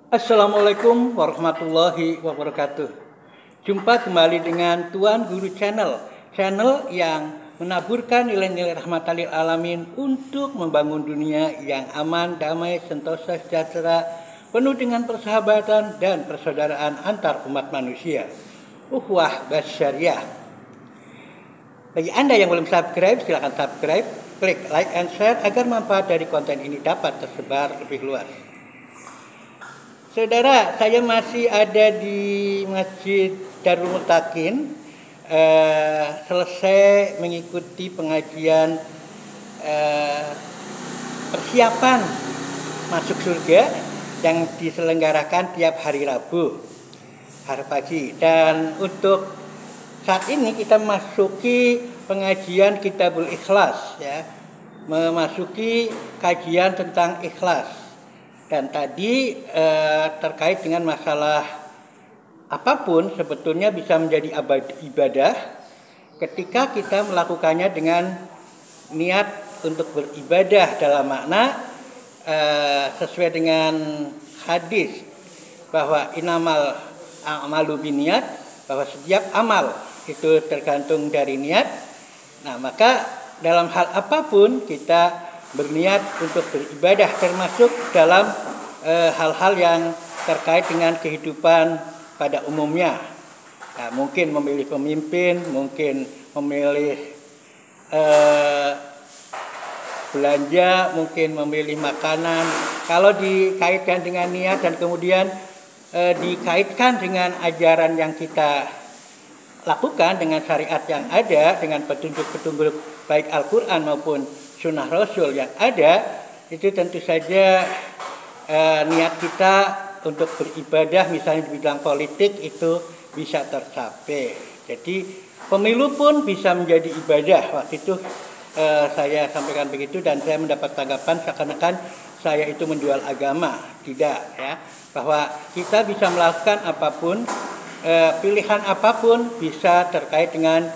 Assalamualaikum warahmatullahi wabarakatuh. Jumpa kembali dengan Tuan Guru Channel yang menaburkan nilai-nilai rahmatan lil alamin untuk membangun dunia yang aman, damai, sentosa, sejahtera, penuh dengan persahabatan dan persaudaraan antar umat manusia. Ukhuwah Basyariah. Bagi Anda yang belum subscribe, silakan subscribe, klik like and share agar manfaat dari konten ini dapat tersebar lebih luas. Saudara, saya masih ada di Masjid Darul Muttaqin, selesai mengikuti pengajian persiapan masuk surga yang diselenggarakan tiap hari Rabu hari pagi. Dan untuk saat ini kita memasuki pengajian Kitabul Ikhlas, ya, memasuki kajian tentang ikhlas. Dan tadi terkait dengan masalah apapun sebetulnya bisa menjadi ibadah ketika kita melakukannya dengan niat untuk beribadah dalam makna sesuai dengan hadis bahwa inamal a'malu biniat, bahwa setiap amal itu tergantung dari niat. Nah, maka dalam hal apapun kita berniat untuk beribadah, termasuk dalam hal-hal yang terkait dengan kehidupan pada umumnya. Nah, mungkin memilih pemimpin, mungkin memilih belanja, mungkin memilih makanan. Kalau dikaitkan dengan niat dan kemudian dikaitkan dengan ajaran yang kita lakukan, dengan syariat yang ada, dengan petunjuk-petunjuk baik Al-Quran maupun Sunnah Rasul yang ada, itu tentu saja niat kita untuk beribadah misalnya di bidang politik itu bisa tercapai. Jadi pemilu pun bisa menjadi ibadah. Waktu itu saya sampaikan begitu dan saya mendapat tanggapan seakan-akan saya itu menjual agama. Tidak, ya, bahwa kita bisa melakukan apapun, pilihan apapun bisa terkait dengan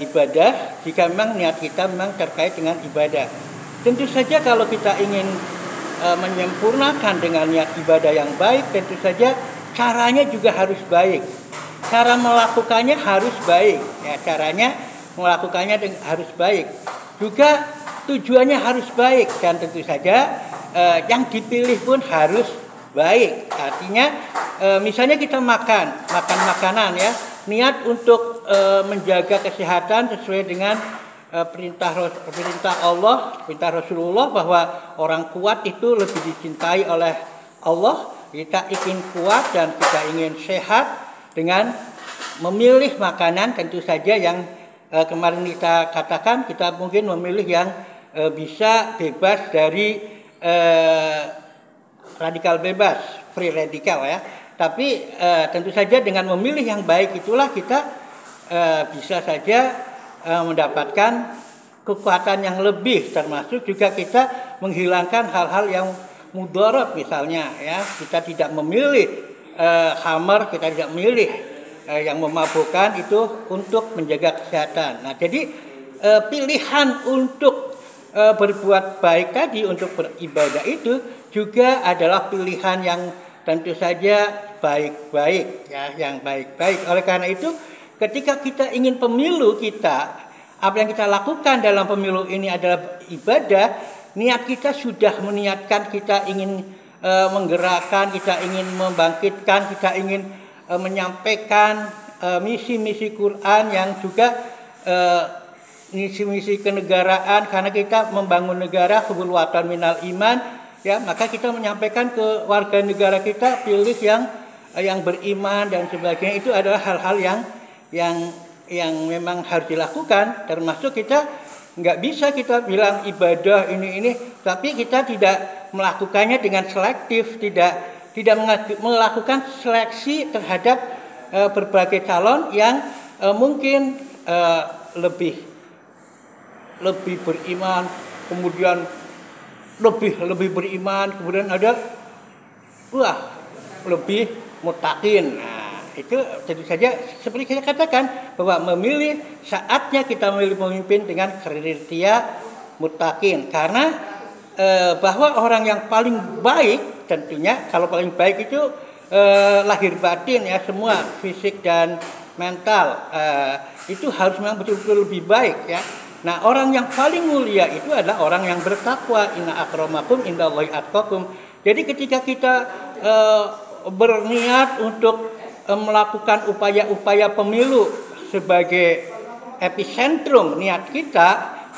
ibadah jika memang niat kita memang terkait dengan ibadah. Tentu saja kalau kita ingin menyempurnakan dengan niat ibadah yang baik, tentu saja caranya juga harus baik. Cara melakukannya harus baik, ya, caranya melakukannya harus baik. Juga tujuannya harus baik dan tentu saja yang dipilih pun harus baik. Artinya misalnya kita makan makanan, ya, niat untuk menjaga kesehatan sesuai dengan perintah Allah, perintah Rasulullah bahwa orang kuat itu lebih dicintai oleh Allah. Kita ingin kuat dan kita ingin sehat dengan memilih makanan tentu saja yang kemarin kita katakan kita mungkin memilih yang bisa bebas dari radikal bebas, free radikal, ya. Tapi tentu saja dengan memilih yang baik itulah kita bisa saja mendapatkan kekuatan yang lebih, termasuk juga kita menghilangkan hal-hal yang mudarat misalnya, ya. Kita tidak memilih khamar, kita tidak memilih yang memabukkan itu untuk menjaga kesehatan. Nah, jadi pilihan untuk berbuat baik tadi, untuk beribadah itu juga adalah pilihan yang tentu saja baik-baik, ya, yang baik-baik. Oleh karena itu, ketika kita ingin pemilu kita, apa yang kita lakukan dalam pemilu ini adalah ibadah, niat kita sudah meniatkan, kita ingin menggerakkan, kita ingin membangkitkan, kita ingin menyampaikan misi-misi Quran yang juga misi-misi kenegaraan, karena kita membangun negara, hubul watan minal iman. Ya, maka kita menyampaikan ke warga negara kita, pilih yang beriman dan sebagainya. Itu adalah hal-hal yang memang harus dilakukan. Termasuk kita nggak bisa kita bilang ibadah ini, tapi kita tidak melakukannya dengan selektif, tidak melakukan seleksi terhadap berbagai calon yang mungkin lebih beriman, kemudian lebih beriman, kemudian ada lebih muttaqin. Nah, itu tentu saja seperti saya katakan bahwa saatnya kita memilih pemimpin dengan kriteria muttaqin, karena bahwa orang yang paling baik tentunya kalau paling baik itu lahir batin ya, semua fisik dan mental itu harus memang betul-betul lebih baik ya. Nah, orang yang paling mulia itu adalah orang yang bertakwa. Inna akramakum indallahi atqakum. Jadi ketika kita berniat untuk melakukan upaya-upaya pemilu sebagai epicentrum niat kita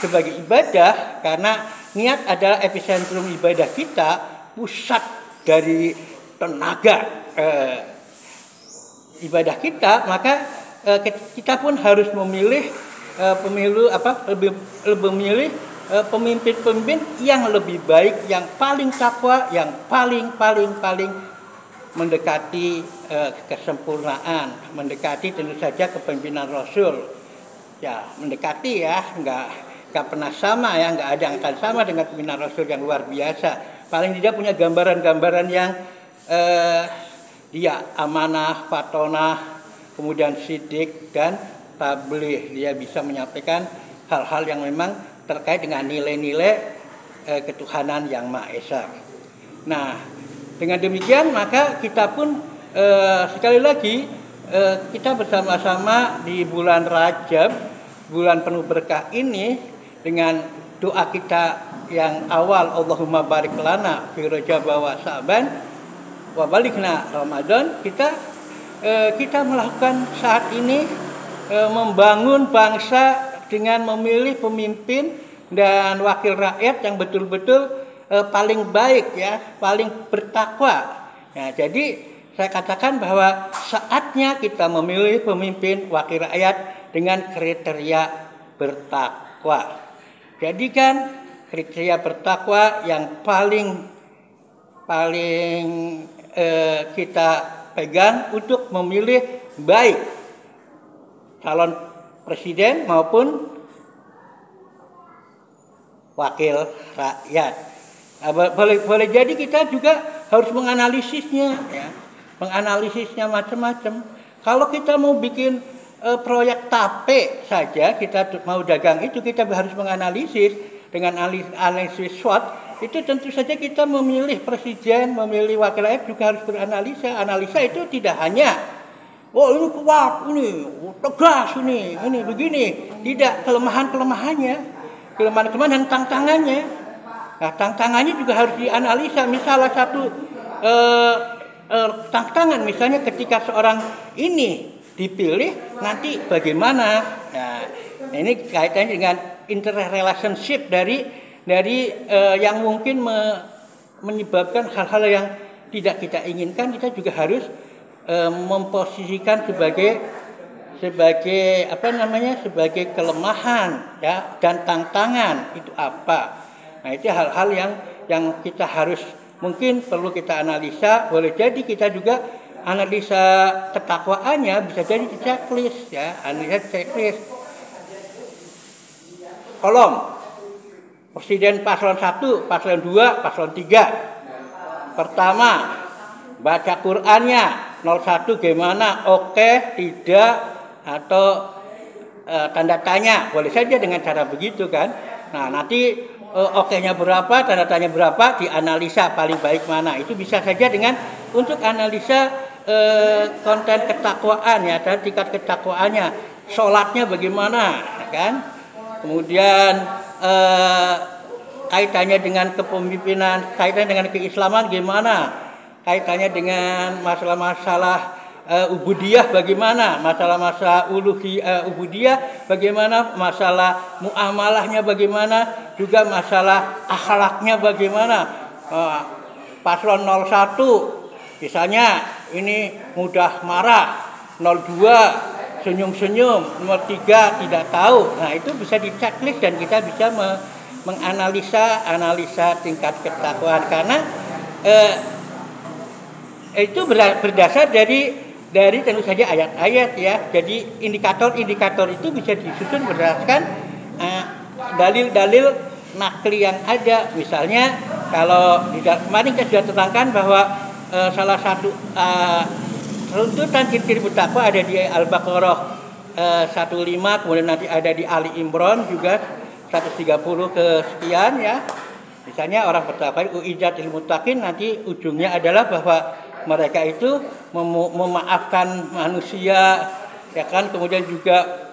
sebagai ibadah, karena niat adalah epicentrum ibadah kita, pusat dari tenaga ibadah kita, maka kita pun harus memilih memilih pemimpin-pemimpin yang lebih baik, yang paling takwa, yang paling mendekati kesempurnaan, mendekati tentu saja kepemimpinan Rasul. Ya, mendekati ya, nggak pernah sama ya, nggak ada yang akan sama dengan kepemimpinan Rasul yang luar biasa. Paling tidak punya gambaran-gambaran yang dia amanah, fatonah, kemudian sidik dan tabligh. Dia bisa menyampaikan hal-hal yang memang terkait dengan nilai-nilai ketuhanan yang Maha Esa. Nah, dengan demikian maka kita pun sekali lagi kita bersama-sama di bulan Rajab, bulan penuh berkah ini, dengan doa kita yang awal, Allahumma barik lana fi Rajab wa Sa'ban wa balighna Ramadan, kita melakukan saat ini membangun bangsa dengan memilih pemimpin dan wakil rakyat yang betul-betul paling baik ya, paling bertakwa. Nah, jadi saya katakan bahwa saatnya kita memilih pemimpin wakil rakyat dengan kriteria bertakwa. Jadikan kriteria bertakwa yang paling kita pegang untuk memilih baik calon presiden maupun wakil rakyat. Boleh jadi kita juga harus menganalisisnya ya. Menganalisisnya macam-macam. Kalau kita mau bikin proyek tape saja, kita mau dagang itu, kita harus menganalisis dengan analisis SWOT. Itu tentu saja kita memilih presiden, memilih wakil rakyat juga harus beranalisa. Analisa itu tidak hanya ini kuat, ini tegas, ini begini. Tidak, kelemahan-kelemahannya, kelemahan-kelemahan dan tantangannya. Nah, tantangannya juga harus dianalisa. Misalnya satu tantangan, misalnya ketika seorang ini dipilih, nanti bagaimana? Nah, ini kaitannya dengan interrelationship dari yang mungkin menyebabkan hal-hal yang tidak kita inginkan. Kita juga harus memposisikan sebagai sebagai kelemahan ya, dan tantangan itu apa. Nah, itu hal-hal yang kita harus mungkin perlu kita analisa. Boleh jadi kita juga analisa ketakwaannya bisa jadi di checklist ya, analisa checklist. Kolom presiden paslon 1, paslon 2, paslon 3. Pertama, baca Qur'annya 01 gimana? Oke, tidak, atau tanda tanya. Boleh saja dengan cara begitu kan. Nah, nanti oke-nya berapa, tanda tanya berapa, dianalisa paling baik mana. Itu bisa saja dengan untuk analisa konten ketakwaan ya, dan tingkat ketakwaannya. Sholatnya bagaimana, ya kan? Kemudian kaitannya dengan kepemimpinan, kaitannya dengan keislaman gimana? Kaitannya dengan masalah-masalah ubudiyah bagaimana? Masalah-masalah ubudiyah bagaimana? Masalah muamalahnya bagaimana? Juga masalah akhlaknya bagaimana? Paslon 01 misalnya ini mudah marah, 02 senyum-senyum, nomor 3 tidak tahu. Nah, itu bisa di checklist dan kita bisa menganalisa tingkat ketakwaan, karena itu berdasar dari tentu saja ayat-ayat ya. Jadi indikator-indikator itu bisa disusun berdasarkan dalil-dalil nakli yang ada. Misalnya kalau kemarin kita sudah terangkan bahwa salah satu runtutan ciri-ciri bertakwa ada di Al-Baqarah 15, kemudian nanti ada di Ali Imran juga 130 ke sekian ya. Misalnya orang bertakwa uiddat lil muttaqin, nanti ujungnya adalah bahwa mereka itu memaafkan manusia, ya kan, kemudian juga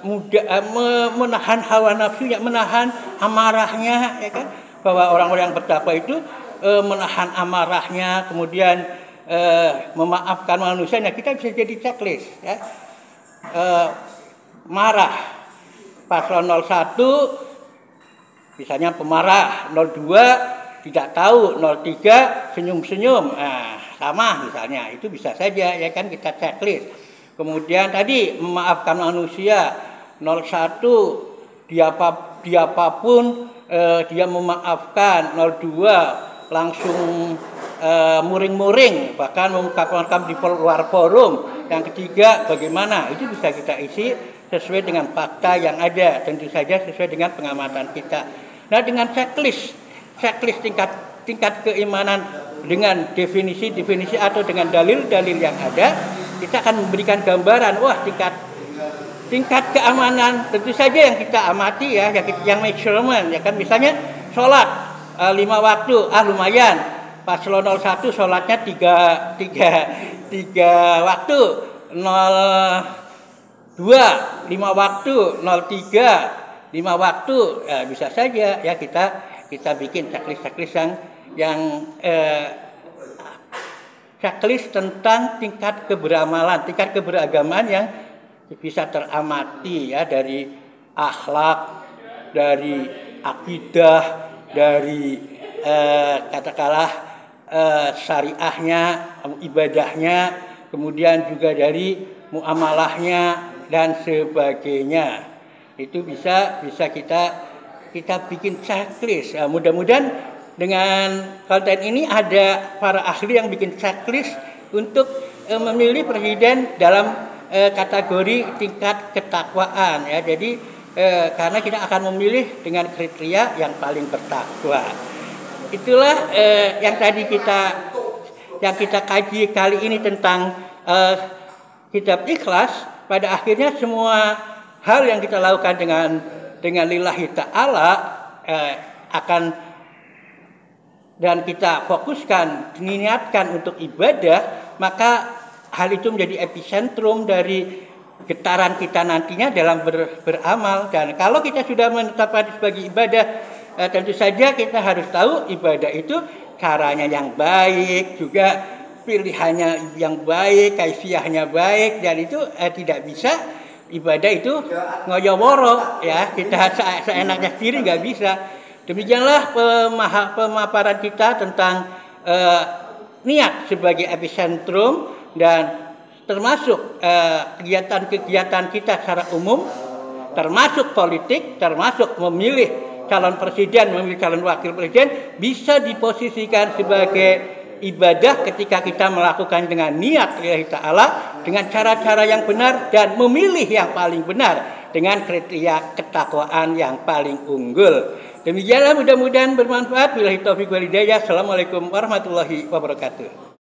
menahan hawa nafsunya, menahan amarahnya, ya kan, bahwa orang-orang yang bertakwa itu menahan amarahnya, kemudian memaafkan manusianya. Kita bisa jadi checklist, ya. Marah paslon 01 misalnya pemarah, 02 tidak tahu, 03 senyum-senyum. Nah, sama misalnya, itu bisa saja, ya kan, kita checklist. Kemudian tadi memaafkan manusia, 01 dia apapun dia memaafkan, 02 langsung muring-muring, bahkan mengungkapkan di luar forum. Yang ketiga bagaimana? Itu bisa kita isi sesuai dengan fakta yang ada, tentu saja sesuai dengan pengamatan kita. Nah, dengan checklist tingkat keimanan dengan definisi-definisi atau dengan dalil-dalil yang ada, kita akan memberikan gambaran, wah, tingkat keamanan tentu saja yang kita amati, ya, yang measurement, ya kan, misalnya sholat 5 waktu, lumayan. Paslon 01 sholatnya 3 waktu, 02 5 waktu, 03 5 waktu, ya, bisa saja, ya, kita bikin checklist yang checklist tentang tingkat keberamalan, tingkat keberagaman yang bisa teramati, ya, dari akhlak, dari akidah, dari katakanlah syariahnya, ibadahnya, kemudian juga dari muamalahnya dan sebagainya. Itu bisa kita bikin checklist. Nah, mudah-mudahan dengan konten ini ada para ahli yang bikin checklist untuk memilih presiden dalam kategori tingkat ketakwaan, ya. Jadi karena kita akan memilih dengan kriteria yang paling bertakwa. Itulah yang tadi kita kaji kali ini tentang kitab Ikhlas. Pada akhirnya semua hal yang kita lakukan dengan lillahi ta'ala akan, dan kita fokuskan, niatkan untuk ibadah, maka hal itu menjadi epicentrum dari getaran kita nantinya dalam beramal. Dan kalau kita sudah menetapkan sebagai ibadah, tentu saja kita harus tahu ibadah itu caranya yang baik, juga pilihannya yang baik, kaifiyahnya baik, dan itu tidak bisa ibadah itu ngoyo-woro, ya, kita seenaknya sendiri nggak bisa. Demikianlah pemaparan kita tentang niat sebagai epicentrum, dan termasuk kegiatan-kegiatan kita secara umum, termasuk politik, termasuk memilih calon presiden, memilih calon wakil presiden, bisa diposisikan sebagai ibadah ketika kita melakukan dengan niat lillahi ta'ala, dengan cara-cara yang benar, dan memilih yang paling benar dengan kriteria ketakwaan yang paling unggul. Demikianlah, mudah-mudahan bermanfaat. Billahi taufiq wal hidayah. Assalamualaikum warahmatullahi wabarakatuh.